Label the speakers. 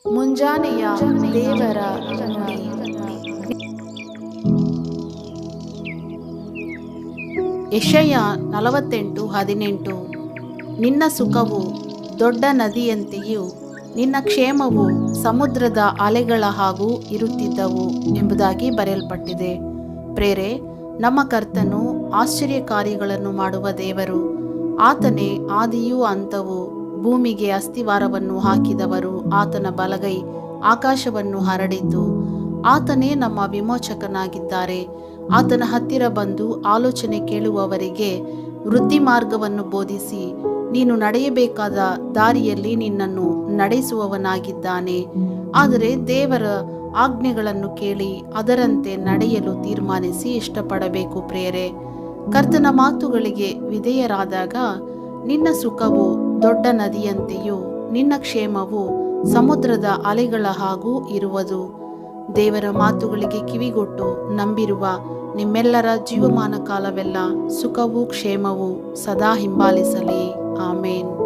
Speaker 1: ಮುಂಜಾನೆಯ ದೇವರ ನುಡಿ. ಯೆಶಯ 48:18. ನಿನ್ನ ಸುಖವು ದೊಡ್ಡ ನದಿಯಂತೆಯೂ ನಿನ್ನ ಕ್ಷೇಮವು ಸಮುದ್ರದ ಅಲೆಗಳ ಹಾಗೂ ಇರುತ್ತಿದ್ದವು ಎಂಬುದಾಗಿ ಬರೆಯಲ್ಪಟ್ಟಿದೆ. ಪ್ರೇರೆ, ನಮ್ಮ ಕರ್ತನು ಆಶ್ಚರ್ಯ ಕಾರ್ಯಗಳನ್ನು ಮಾಡುವ ದೇವರು. ಆತನೇ ಆದಿಯೂ ಅಂತವೂ. ಭೂಮಿಗೆ ಅಸ್ತಿವಾರವನ್ನು ಹಾಕಿದವರು ಆತನ ಬಲಗೈ ಆಕಾಶವನ್ನು ಹರಡಿತು. ಆತನೇ ನಮ್ಮ ವಿಮೋಚಕನಾಗಿದ್ದಾರೆ. ಆತನ ಹತ್ತಿರ ಬಂದು ಆಲೋಚನೆ ಕೇಳುವವರಿಗೆ ವೃದ್ಧಿ ಮಾರ್ಗವನ್ನು ಬೋಧಿಸಿ ನೀನು ನಡೆಯಬೇಕಾದ ದಾರಿಯಲ್ಲಿ ನಿನ್ನನ್ನು ನಡೆಸುವವನಾಗಿದ್ದಾನೆ. ಆದರೆ ದೇವರ ಆಜ್ಞೆಗಳನ್ನು ಕೇಳಿ ಅದರಂತೆ ನಡೆಯಲು ತೀರ್ಮಾನಿಸಿ ಇಷ್ಟಪಡಬೇಕು. ಪ್ರೇರೆ, ಕರ್ತನ ಮಾತುಗಳಿಗೆ ವಿಧೇಯರಾದಾಗ ನಿನ್ನ ಸುಖವು ದೊಡ್ಡ ನದಿಯಂತೆಯೂ ನಿನ್ನ ಕ್ಷೇಮವು ಸಮುದ್ರದ ಅಲೆಗಳ ಹಾಗೂ ಇರುವುದು. ದೇವರ ಮಾತುಗಳಿಗೆ ಕಿವಿಗೊಟ್ಟು ನಂಬಿರುವ ನಿಮ್ಮೆಲ್ಲರ ಜೀವಮಾನ ಕಾಲವೆಲ್ಲ ಸುಖವೂ ಕ್ಷೇಮವೂ ಸದಾ ಹಿಂಬಾಲಿಸಲಿ. ಆಮೇನ್.